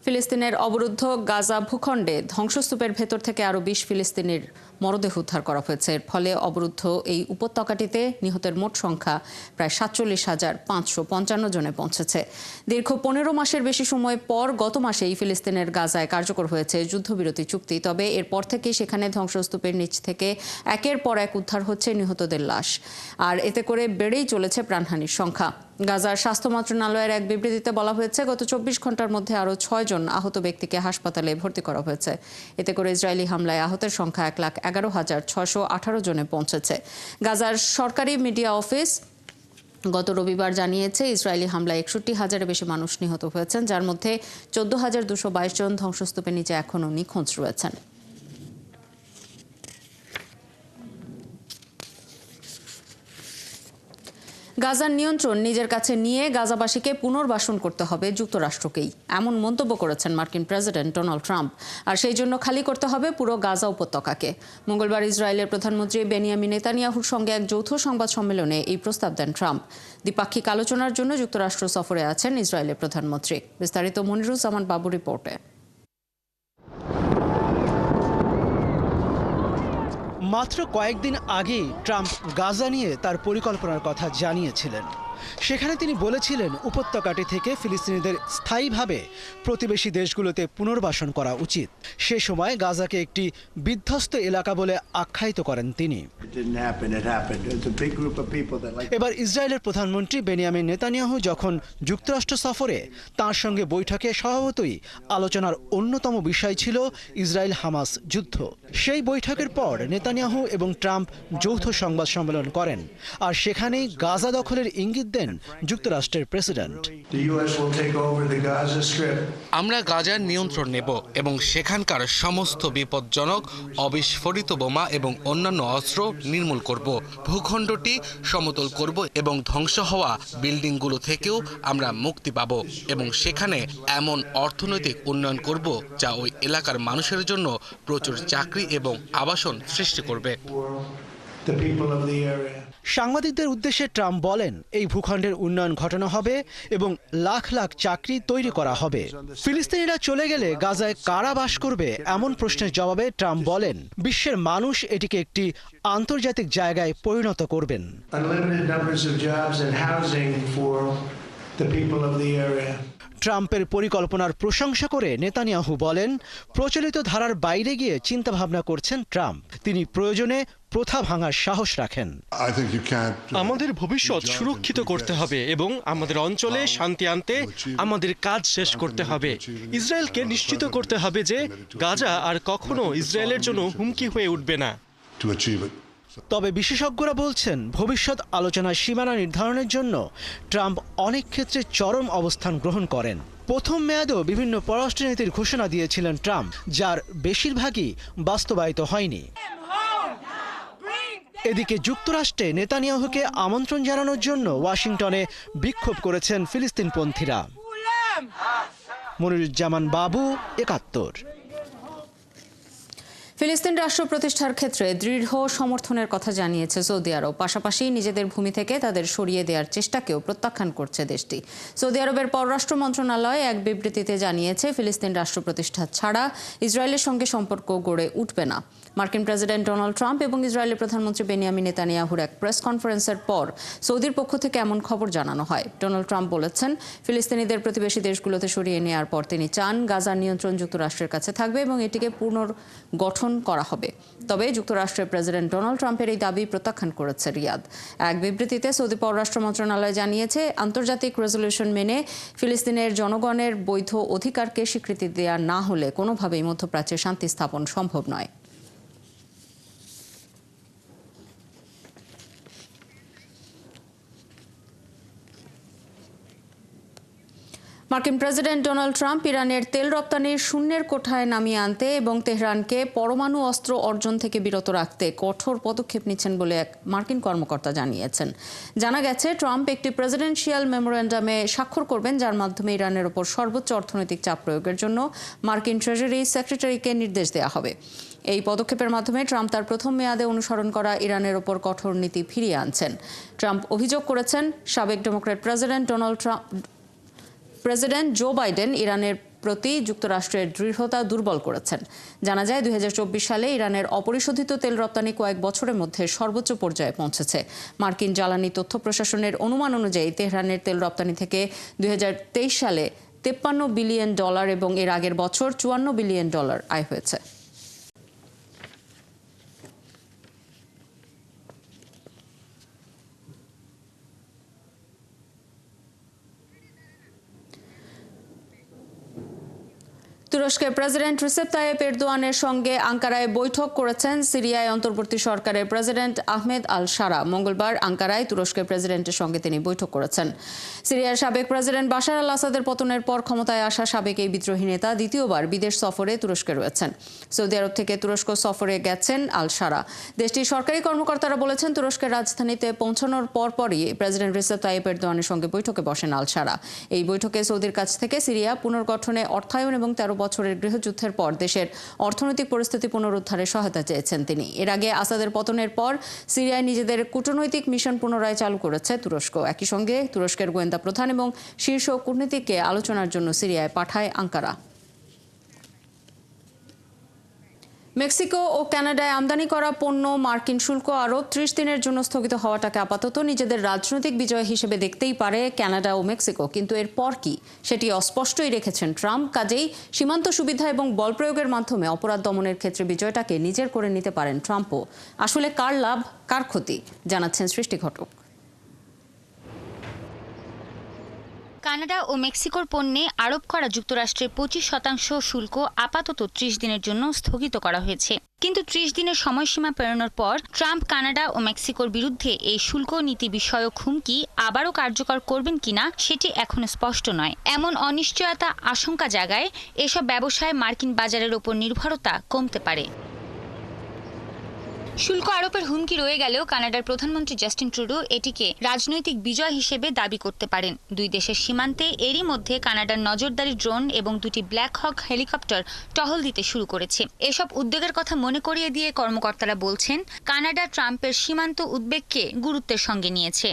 ফিলিস্তিনের অবরুদ্ধ গাজা ভূখণ্ডে ধ্বংসস্তূপের ভেতর থেকে আরও ২০ ফিলিস্তিনির মরদেহ উদ্ধার করা হয়েছে। এর ফলে অবরুদ্ধ এই উপত্যকাটিতে নিহতের মোট সংখ্যা প্রায় ৪৭,৫৫৫ জনে পৌঁছেছে। দীর্ঘ ১৫ মাসের বেশি সময় পর গত মাসেই ফিলিস্তিনের গাজায় কার্যকর হয়েছে যুদ্ধবিরতি চুক্তি। তবে এরপর থেকেই সেখানে ধ্বংসস্তূপের নিচ থেকে একের পর এক উদ্ধার হচ্ছে নিহতদের লাশ, আর এতে করে বেড়েই চলেছে প্রাণহানির সংখ্যা। গাজার স্বাস্থ্য মন্ত্রণালয়ের এক বিবৃতিতে বলা হয়েছে, গত ২৪ ঘন্টার মধ্যে আরও ৬ জন আহত ব্যক্তিকে হাসপাতালে ভর্তি করা হয়েছে। এতে করে ইসরায়েলি হামলায় আহতের সংখ্যা ১,১১,৬১৮ জনে পৌঁছেছে। গাজার সরকারি মিডিয়া অফিস গত রবিবার জানিয়েছে, ইসরায়েলি হামলায় ৬১,০০০-এর বেশি মানুষ নিহত হয়েছেন, যার মধ্যে ১৪,২২২ জন ধ্বংসস্তূপের নিচে এখনও নিখোঁজ রয়েছেন। গাজার নিয়ন্ত্রণ নিজের কাছে নিয়ে গাজাবাসীকে পুনর্বাসন করতে হবে যুক্তরাষ্ট্রকেই, এমন মন্তব্য করেছেন মার্কিন প্রেসিডেন্ট ডোনাল্ড ট্রাম্প। আর সেই জন্য খালি করতে হবে পুরো গাজা উপত্যকাকে। মঙ্গলবার ইসরায়েলের প্রধানমন্ত্রী বেনিয়ামিন নেতানিয়াহুর সঙ্গে এক যৌথ সংবাদ সম্মেলনে এই প্রস্তাব দেন ট্রাম্প। দ্বিপাক্ষিক আলোচনার জন্য যুক্তরাষ্ট্র সফরে আছেন ইসরায়েলের প্রধানমন্ত্রী। বিস্তারিত মনিরুজ্জামান বাবু রিপোর্টে। মাত্র কয়েকদিন আগেই ট্রাম্প গাজা নিয়ে তার পরিকল্পনার কথা জানিয়েছিলেন। সেখানে তিনি বলেছিলেন, উপত্যকাটি থেকে ফিলিস্তিনিদের স্থায়ীভাবে প্রতিবেশী দেশগুলোতে পুনর্বাসন করা উচিত। সে সময় গাজাকে একটি বিধ্বস্ত এলাকা বলে আখ্যায়িত করেন তিনি। এবার ইসরায়েলের প্রধানমন্ত্রী বেনিয়ামিন নেতানিয়াহু যখন যুক্তরাষ্ট্র সফরে, তার সঙ্গে বৈঠকে স্বভাবতই আলোচনার অন্যতম বিষয় ছিল ইসরায়েল হামাস যুদ্ধ। সেই বৈঠকের পর নেতানিয়াহু এবং ট্রাম্প যৌথ সংবাদ সম্মেলন করেন, আর সেখানেই গাজা দখলের ইঙ্গিত দেন যুক্তরাষ্ট্রের প্রেসিডেন্ট। আমরা গাজার নিয়ন্ত্রণ নেব এবং সেখানকার সমস্ত বিপজ্জনক অবিস্ফোরিত বোমা এবং অন্যান্য অস্ত্র নির্মূল করব। ভূখণ্ডটি সমতল করব এবং ধ্বংস হওয়া বিল্ডিংগুলো থেকেও আমরা মুক্তি পাব এবং সেখানে এমন অর্থনৈতিক উন্নয়ন করব যা ওই এলাকার মানুষের জন্য প্রচুর চাকরি এবং আবাসন সৃষ্টি করবে। সাংবাদিকদের উদ্দেশ্যে ট্রাম্প বলেন, এই ভূখণ্ডের উন্নয়ন ঘটানো হবে এবং লাখ লাখ চাকরি তৈরি করা হবে। ফিলিস্তিনিরা চলে গেলে গাজায় কারা বাস করবে এমন প্রশ্নের জবাবে ট্রাম্প বলেন, বিশ্বের মানুষ এটিকে একটি আন্তর্জাতিক জায়গায় পরিণত করবেন। ট্রাম্পের পরিকল্পনার প্রশংসা করে নেতানিয়াহু বলেন, প্রচলিত ধারার বাইরে গিয়ে চিন্তাভাবনা করছেন ট্রাম্প। তিনি প্রয়োজনে প্রথা ভাঙার সাহস রাখেন। আমাদের ভবিষ্যৎ সুরক্ষিত করতে হবে এবং আমাদের অঞ্চলে শান্তি আনতে আমাদের কাজ শেষ করতে হবে। ইসরায়েলকে নিশ্চিত করতে হবে যে গাজা আর কখনো ইসরায়েলের জন্য হুমকি হয়ে উঠবে না। তবে বিশেষজ্ঞরা বলছেন, ভবিষ্যৎ আলোচনার সীমানা নির্ধারণের জন্য ট্রাম্প অনেক ক্ষেত্রে চরম অবস্থান গ্রহণ করেন। প্রথম মেয়াদেও বিভিন্ন পররাষ্ট্রনীতির ঘোষণা দিয়েছিলেন ট্রাম্প, যার বেশিরভাগই বাস্তবায়িত হয়নি। এদিকে যুক্তরাষ্ট্রে নেতানিয়াহুকে আমন্ত্রণ জানানোর জন্য ওয়াশিংটনে বিক্ষোভ করেছেন ফিলিস্তিনপন্থীরা। মনিরুজ্জামান বাবু, ৭১। ফিলিস্তিন রাষ্ট্র প্রতিষ্ঠার ক্ষেত্রে দৃঢ় সমর্থনের কথা জানিয়েছে সৌদি আরব। পাশাপাশি নিজেদের ভূমি থেকে তাদের সরিয়ে দেওয়ার চেষ্টাকেও প্রত্যাখ্যান করছে দেশটি। সৌদি আরবের পররাষ্ট্র মন্ত্রণালয় এক বিবৃতিতে জানিয়েছে, ফিলিস্তিন রাষ্ট্র প্রতিষ্ঠা ছাড়া ইসরায়েলের সঙ্গে সম্পর্ক গড়ে উঠবে না। মার্কিন প্রেসিডেন্ট ডোনাল্ড ট্রাম্প এবং ইসরায়েলের প্রধানমন্ত্রী বেনিয়ামিন নেতানিয়াহুর এক প্রেস কনফারেন্সের পর সৌদির পক্ষ থেকে এমন খবর জানানো হয়। ডোনাল্ড ট্রাম্প বলেছেন, ফিলিস্তিনিদের প্রতিবেশী দেশগুলোতে সরিয়ে নেওয়ার পর তিনি চান গাজার নিয়ন্ত্রণ যুক্তরাষ্ট্রের কাছে থাকবে এবং এটিকে পুনর্গঠন করা হবে। তবে যুক্তরাষ্ট্রের প্রেসিডেন্ট ডোনাল্ড ট্রাম্পের এই দাবি প্রত্যাখ্যান করেছে রিয়াদ। এক বিবৃতিতে সৌদি পররাষ্ট্র মন্ত্রণালয় জানিয়েছে, আন্তর্জাতিক রেজলিউশন মেনে ফিলিস্তিনের জনগণের বৈধ অধিকারকে স্বীকৃতি দেওয়া না হলে কোনোভাবেই মধ্যপ্রাচ্যে শান্তি স্থাপন সম্ভব নয়। মার্কিন প্রেসিডেন্ট ডোনাল্ড ট্রাম্প ইরানের তেল রপ্তানির শূন্যের কোঠায় নামিয়ে আনতে এবং তেহরানকে পরমাণু অস্ত্র অর্জন থেকে বিরত রাখতে কঠোর পদক্ষেপ নিচ্ছেন বলে এক মার্কিন কর্মকর্তা জানিয়েছেন। জানা গেছে, ট্রাম্প একটি প্রেসিডেন্সিয়াল মেমোরেন্ডামে স্বাক্ষর করবেন, যার মাধ্যমে ইরানের ওপর সর্বোচ্চ অর্থনৈতিক চাপ প্রয়োগের জন্য মার্কিন ট্রেজারি সেক্রেটারিকে নির্দেশ দেওয়া হবে। এই পদক্ষেপের মাধ্যমে ট্রাম্প তার প্রথম মেয়াদে অনুসরণ করা ইরানের ওপর কঠোর নীতি ফিরিয়ে আনছেন। ট্রাম্প অভিযোগ করেছেন, সাবেক ডেমোক্র্যাট প্রেসিডেন্ট জো বাইডেন ইরানের প্রতি যুক্তরাষ্ট্রের দৃঢ়তা দুর্বল করেছেন। জানা যায় 2024 সালে ইরানের অপরিশোধিত তেল রপ্তানি কয়েক বছরের মধ্যে সর্বোচ্চ পর্যায়ে পৌঁছেছে। মার্কিন জ্বালানি তথ্য প্রশাসনের অনুমান অনুযায়ী তেহরানের তেল রপ্তানি থেকে 2023 সালে $53 বিলিয়ন এবং এর আগের বছর $54 বিলিয়ন আয় হয়েছে। তুরস্কের প্রেসিডেন্ট রিসেপ তাইয়েপ এরদোয়ানের সঙ্গে আঙ্কারায় বৈঠক করেছেন সিরিয়ায় অন্তর্বর্তী সরকারের প্রেসিডেন্ট আহমেদ আল শারা। মঙ্গলবার আঙ্কারায় তুরস্কের প্রেসিডেন্টের সঙ্গে তিনি বৈঠক করেছেন। সিরিয়ার সাবেক প্রেসিডেন্ট বাশার আল আসাদের পতনের পর ক্ষমতায় আসা সাবেক এই বিদ্রোহী নেতা দ্বিতীয়বার বিদেশ সফরে তুরস্কে রয়েছেন। সৌদি আরব থেকে তুরস্ক সফরে গেছেন আল শারা। দেশটির সরকারি কর্মকর্তারা বলেছেন, তুরস্কের রাজধানীতে পৌঁছানোর পরপরই প্রেসিডেন্ট রিসেপ তাইয়েপ এরদোয়ানের সঙ্গে বৈঠকে বসেন আল শারা। এই বৈঠকে সৌদির কাছ থেকে সিরিয়া পুনর্গঠনে অর্থায়ন এবং 13 বছরের গৃহযুদ্ধের পর দেশের অর্থনৈতিক পরিস্থিতি পুনরুদ্ধারে সহায়তা চেয়েছেন তিনি। এর আগে আসাদের পতনের পর সিরিয়ায় নিজেদের কূটনৈতিক মিশন পুনরায় চালু করেছে তুরস্ক। একই সঙ্গে তুরস্কের গোয়েন্দা প্রধান এবং শীর্ষ কূটনীতিককে আলোচনার জন্য সিরিয়ায় পাঠায় আঙ্কারা। মেক্সিকো ও কানাডায় আমদানি করা পণ্য মার্কিন শুল্ক আরোপ 30 দিনের জন্য স্থগিত হওয়াটাকে আপাতত নিজেদের রাজনৈতিক বিজয় হিসেবে দেখতেই পারে কানাডা ও মেক্সিকো, কিন্তু এরপর কি সেটি অস্পষ্টই রেখেছেন ট্রাম্প। কাজেই সীমান্ত সুবিধা এবং বল প্রয়োগের মাধ্যমে অপরাধ দমনের ক্ষেত্রে বিজয়টাকে নিজের করে নিতে পারেন ট্রাম্পও। আসলে কার লাভ কার ক্ষতি, জানাচ্ছেন সৃষ্টি ঘটক। কানাডা ও মেক্সিকোর পণ্যে আরোপ করা যুক্তরাষ্ট্রের 25% শুল্ক আপাতত 30 দিনের জন্য স্থগিত করা হয়েছে। কিন্তু 30 দিনের সময়সীমা পেরোনোর পর ট্রাম্প কানাডা ও মেক্সিকোর বিরুদ্ধে এই শুল্ক নীতি বিষয়ক হুমকি আবারও কার্যকর করবেন কিনা সেটি এখনো স্পষ্ট নয়। এমন অনিশ্চয়তা আশঙ্কা জাগায় এসব ব্যবসায় মার্কিন বাজারের ওপর নির্ভরতা কমতে পারে। শুল্ক আরোপের হুমকি রয়ে গেলেও কানাডার প্রধানমন্ত্রী জাস্টিন ট্রুডো এটিকে রাজনৈতিক বিজয় হিসেবে দাবি করতে পারেন। দুই দেশের সীমান্তে এরই মধ্যে কানাডার নজরদারি ড্রোন এবং 2টি ব্ল্যাক হক হেলিকপ্টার টহল দিতে শুরু করেছে। এসব উদ্যোগের কথা মনে করিয়ে দিয়ে কর্মকর্তারা বলছেন, কানাডা ট্রাম্পের সীমান্ত উদ্বেগকে গুরুত্বের সঙ্গে নিয়েছে।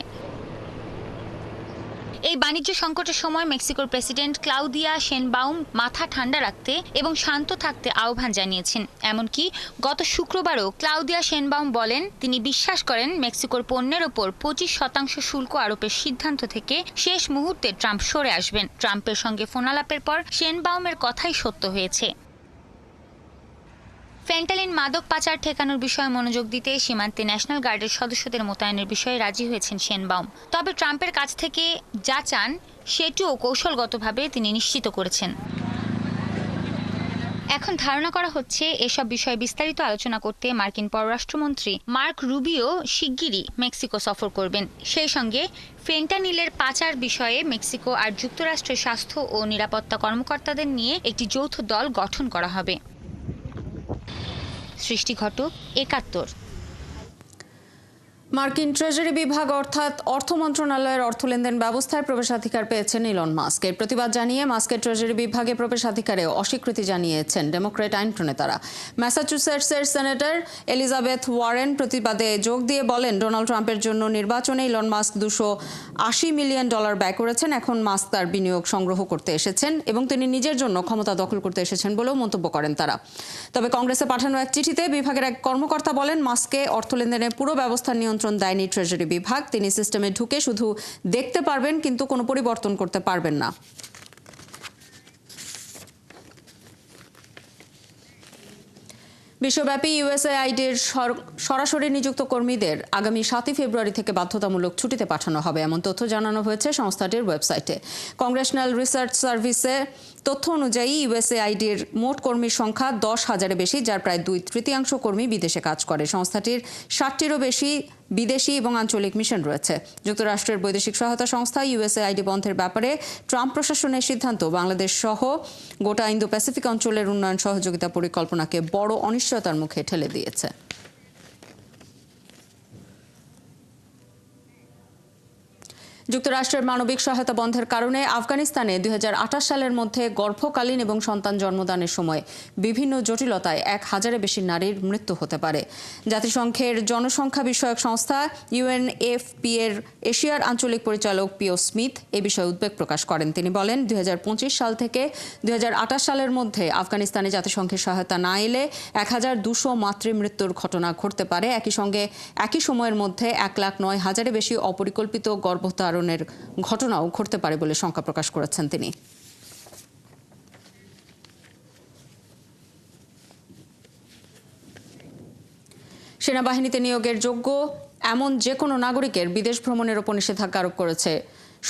এই বাণিজ্য সংকটের সময় মেক্সিকোর প্রেসিডেন্ট ক্লাউদিয়া শেনবাউম মাথা ঠান্ডা রাখতে এবং শান্ত থাকতে আহ্বান জানিয়েছেন। এমনকি গত শুক্রবারও ক্লাউদিয়া শেনবাউম বলেন, তিনি বিশ্বাস করেন মেক্সিকোর পণ্যের ওপর 25% শুল্ক আরোপের সিদ্ধান্ত থেকে শেষ মুহূর্তে ট্রাম্প সরে আসবেন। ট্রাম্পের সঙ্গে ফোনালাপের পর শেনবাউমের কথাই সত্য হয়েছে। ফেন্টালিন মাদক পাচার ঠেকানোর বিষয়ে মনোযোগ দিতে সীমান্তে ন্যাশনাল গার্ডের সদস্যদের মোতায়েনের বিষয়ে রাজি হয়েছেন শেনবাউম। তবে ট্রাম্পের কাছ থেকে যা চান সেটিও কৌশলগতভাবে তিনি নিশ্চিত করেছেন। এখন ধারণা করা হচ্ছে এসব বিষয়ে বিস্তারিত আলোচনা করতে মার্কিন পররাষ্ট্রমন্ত্রী মার্ক রুবিও শিগগিরই মেক্সিকো সফর করবেন। সেই সঙ্গে ফেন্টানিলের পাচার বিষয়ে মেক্সিকো আর যুক্তরাষ্ট্রের স্বাস্থ্য ও নিরাপত্তা কর্মকর্তাদের নিয়ে একটি যৌথ দল গঠন করা হবে। সৃষ্টি ঘটক, 71। মার্কিন ট্রেজারি বিভাগ অর্থাৎ অর্থ মন্ত্রণালয়ের অর্থ লেনদেন ব্যবস্থায় প্রবেশাধিকার পেয়েছেন ইলন মাস্ক। এর প্রতিবাদ জানিয়ে মাস্কের ট্রেজারি বিভাগে প্রবেশাধিকারেও অস্বীকৃতি জানিয়েছেন ডেমোক্র্যাট আইন প্রণেতারা। ম্যাসাচুসেটসের সেনেটর এলিজাবেথ ওয়ারেন প্রতিবাদে যোগ দিয়ে বলেন, ডোনাল্ড ট্রাম্পের জন্য নির্বাচনে ইলন মাস্ক $280 মিলিয়ন ব্যয় করেছেন। এখন মাস্ক তার বিনিয়োগ সংগ্রহ করতে এসেছেন এবং তিনি নিজের জন্য ক্ষমতা দখল করতে এসেছেন বলেও মন্তব্য করেন তারা। তবে কংগ্রেসে পাঠানো এক চিঠিতে বিভাগের এক কর্মকর্তা বলেন, মাস্ককে অর্থ লেনদেনের পুরো ব্যবস্থা নিয়ন্ত্রণ দেয়নি ট্রেজারি বিভাগ। তিনি সিস্টেমে ঢুকে শুধু দেখতে পারবেন, কিন্তু কোনো পরিবর্তন করতে পারবেন না। বিশ্বব্যাপী ইউএসএআইডির সরাসরি নিযুক্ত কর্মীদের আগামী 7 ফেব্রুয়ারি থেকে বাধ্যতামূলক ছুটিতে পাঠানো হবে, এমন তথ্য জানানো হয়েছে সংস্থাটির ওয়েবসাইটে। কংগ্রেশনাল রিসার্চ সার্ভিসে তথ্য অনুযায়ী ইউএসএআইডির মোট কর্মীর সংখ্যা 10,000-এর বেশি, যার প্রায় 2/3 কর্মী বিদেশে কাজ করে। সংস্থাটির 60টিরও বেশি বিদেশি এবং আঞ্চলিক মিশন রয়েছে। যুক্তরাষ্ট্রের বৈদেশিক সহায়তা সংস্থা ইউএসএআইডি বন্ধের ব্যাপারে ট্রাম্প প্রশাসনের সিদ্ধান্ত বাংলাদেশ সহ গোটা ইন্দো প্যাসিফিক অঞ্চলের উন্নয়ন সহযোগিতা পরিকল্পনাকে বড় অনিশ্চয়তার মুখে ঠেলে দিয়েছে। যুক্তরাষ্ট্রের মানবিক সহায়তা বন্ধের কারণে আফগানিস্তানে 2028 সালের মধ্যে গর্ভকালীন এবং সন্তান জন্মদানের সময় বিভিন্ন জটিলতায় 1000-এর বেশি নারীর মৃত্যু হতে পারে। জাতিসংঘের জনসংখ্যা বিষয়ক সংস্থা UNFPA এর এশিয়ার আঞ্চলিক পরিচালক পিও স্মিথ এ বিষয়ে উদ্বেগ প্রকাশ করেন। তিনি বলেন, 2025 সাল থেকে 2028 সালের মধ্যে আফগানিস্তানে জাতিসংঘের সহায়তা না এলে 1200 মাতৃমৃত্যুর ঘটনা ঘটতে পারে। একই সঙ্গে একই সময়ের মধ্যে 109,000-এর বেশি অপরিকল্পিত গর্ভধারণের ঘটনাও ঘটতে পারে বলে শঙ্কা প্রকাশ করেছেন তিনি। সেনাবাহিনীতে নিয়োগের যোগ্য এমন যে কোনো নাগরিকের বিদেশ ভ্রমণের ওপর নিষেধাজ্ঞা আরোপ করেছে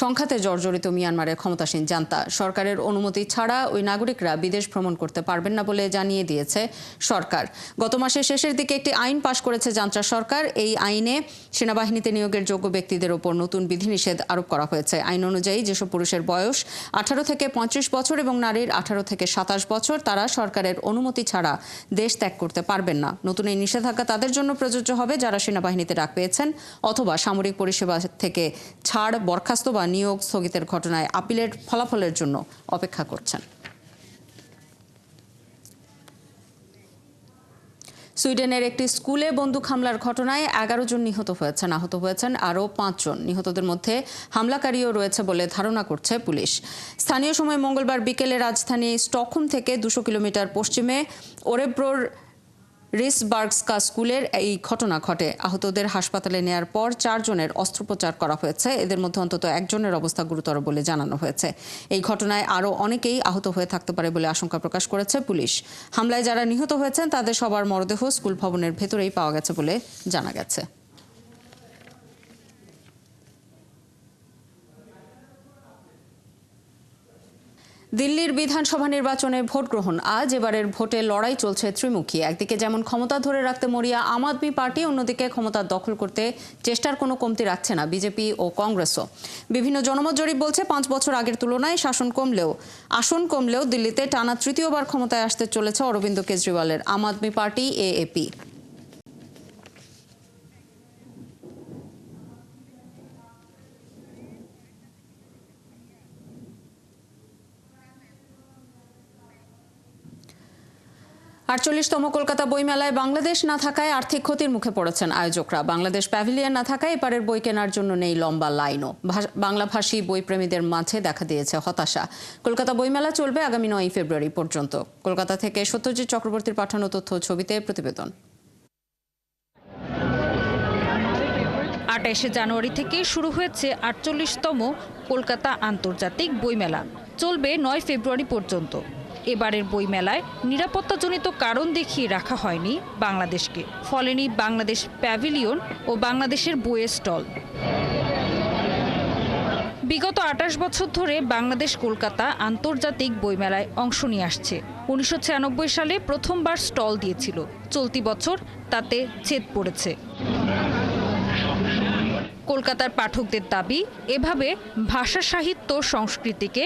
সংঘাতে জর্জরিত মিয়ানমারের ক্ষমতাসীন জান্তা। সরকারের অনুমতি ছাড়া ওই নাগরিকরা বিদেশ ভ্রমণ করতে পারবেন না বলে জানিয়ে দিয়েছে সরকার। গত মাসের শেষের দিকে একটি আইন পাশ করেছে জান্তা সরকার। এই আইনে সেনাবাহিনীতে নিয়োগের যোগ্য ব্যক্তিদের ওপর নতুন বিধিনিষেধ আরোপ করা হয়েছে। আইন অনুযায়ী যেসব পুরুষের বয়স 18 থেকে 35 বছর এবং নারীর 18 থেকে 27 বছর, তারা সরকারের অনুমতি ছাড়া দেশ ত্যাগ করতে পারবেন না। নতুন এই নিষেধাজ্ঞা তাদের জন্য প্রযোজ্য হবে যারা সেনাবাহিনীতে ডাক পেয়েছেন অথবা সামরিক পরিষেবা থেকে ছাড়, বরখাস্ত বা নিয়োগ স্থগিতের ঘটনায় আপিলের ফলাফলের জন্য অপেক্ষা করছেন। সুইডেনের একটি স্কুলে বন্দুক হামলার ঘটনায় 11 জন নিহত হয়েছেন, আহত হয়েছেন আরও 5 জন। নিহতদের মধ্যে হামলাকারীও রয়েছে বলে ধারণা করছে পুলিশ। স্থানীয় সময় মঙ্গলবার বিকেলে রাজধানী স্টকহোম থেকে 200 কিলোমিটার পশ্চিমে ওরেব্রোর রিসবার্গস্কা স্কুলের এই ঘটনা ঘটে। আহতদের হাসপাতালে নেয়ার পর 4 জনের অস্ত্রোপচার করা হয়েছে। এদের মধ্যে অন্তত 1 জনের অবস্থা গুরুতর বলে জানানো হয়েছে। এই ঘটনায় আরও অনেকেই আহত হয়ে থাকতে পারে বলে আশঙ্কা প্রকাশ করেছে পুলিশ। হামলায় যারা নিহত হয়েছেন তাদের সবার মরদেহ স্কুল ভবনের ভেতরেই পাওয়া গেছে বলে জানা গেছে। দিল্লির বিধানসভা নির্বাচনে ভোট গ্রহণ আজ। এবারের ভোটে লড়াই চলছে ত্রিমুখী। একদিকে যেমন ক্ষমতা ধরে রাখতে মরিয়া আম আদমি পার্টি, অন্যদিকে ক্ষমতা দখল করতে চেষ্টার কোনো কমতি রাখছে না বিজেপি ও কংগ্রেসও। বিভিন্ন জনমত জরিপ বলছে 5 বছর আগের তুলনায় আসন কমলেও দিল্লিতে টানা তৃতীয়বার ক্ষমতায় আসতে চলেছে অরবিন্দ কেজরিওয়ালের আম আদমি পার্টি AAP। আটচল্লিশতম কলকাতা বইমেলায় বাংলাদেশ না থাকায় আর্থিক ক্ষতির মুখে পড়েছেন আয়োজকরা। বাংলাদেশ প্যাভিলিয়ন না থাকায় এপারের বই কেনার জন্য নেই লম্বা লাইনও। বাংলাভাষী বইপ্রেমীদের মাঝে দেখা দিয়েছে হতাশা। কলকাতা বইমেলা চলবে আগামী 9 ফেব্রুয়ারি পর্যন্ত। কলকাতা থেকে সত্যজিৎ চক্রবর্তীর পাঠানো তথ্য ছবিতে প্রতিবেদন। 28 জানুয়ারি থেকে শুরু হয়েছে 48তম কলকাতা আন্তর্জাতিক বইমেলা, চলবে 9 ফেব্রুয়ারি পর্যন্ত। এবারের বইমেলায় নিরাপত্তাজনিত কারণ দেখিয়ে রাখা হয়নি বাংলাদেশকে, ফলেনি বাংলাদেশ প্যাভিলিয়ন ও বাংলাদেশের বইয়ের স্টল। বিগত 28 বছর ধরে বাংলাদেশ কলকাতা আন্তর্জাতিক বইমেলায় অংশ নিয়ে আসছে। 1996 সালে প্রথমবার স্টল দিয়েছিল, চলতি বছর তাতে ছেদ পড়েছে। কলকাতার পাঠকদের দাবি, এভাবে ভাষা সাহিত্য সংস্কৃতিকে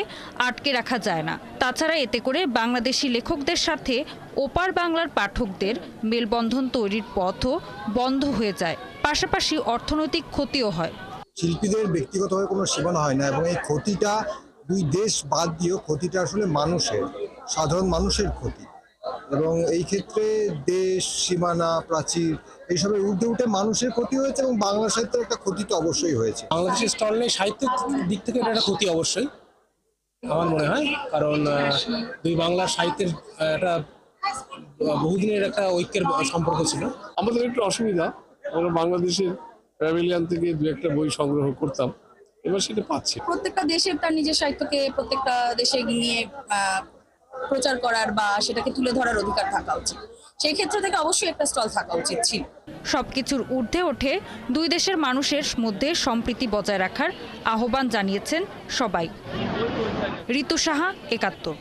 আটকে রাখা যায় না। তাছাড়া এতে করে বাংলাদেশি লেখকদের সাথে ওপার বাংলার পাঠকদের মেলবন্ধন তৈরির পথও বন্ধ হয়ে যায়, পাশাপাশি অর্থনৈতিক ক্ষতিও হয়। শিল্পীদের ব্যক্তিগতভাবে কোনো সীমানা হয় না এবং এই ক্ষতিটা দুই দেশ বাদ দিয়েও ক্ষতিটা আসলে মানুষের, সাধারণ মানুষের ক্ষতি। এবং এই ক্ষেত্রে দেশ, সীমানা, প্রাচীর এইসবের ঊর্ধ্বে উঠে মানুষের ক্ষতি হয়েছে এবং বাংলা সাহিত্যের একটা ক্ষতি তো অবশ্যই হয়েছে। বাংলাদেশের স্টল নেই, সাহিত্যের দিক থেকে এটা একটা ক্ষতি অবশ্যই আমার মনে হয়, কারণ দুই বাংলার সাহিত্যের একটা বহুদিনের একটা ঐক্যের সম্পর্ক ছিল। আমাদের একটু অসুবিধা, আমরা বাংলাদেশের প্যাভিলিয়ন থেকে 2-1টা বই সংগ্রহ করতাম, এবার সেটা পাচ্ছি। প্রত্যেকটা দেশের তার নিজের সাহিত্যকে প্রত্যেকটা দেশে নিয়ে প্রচার করার বা সেটাকে তুলে ধরার অধিকার থাকা উচিত। সেই ক্ষেত্র থেকে অবশ্যই একটা স্টল থাকা উচিত ছিল। সবকিছুর ঊর্ধ্বে ওঠে দুই দেশের মানুষের মধ্যে সম্প্রীতি বজায় রাখার আহ্বান জানিয়েছেন সবাই। ঋতু সাহা, 71।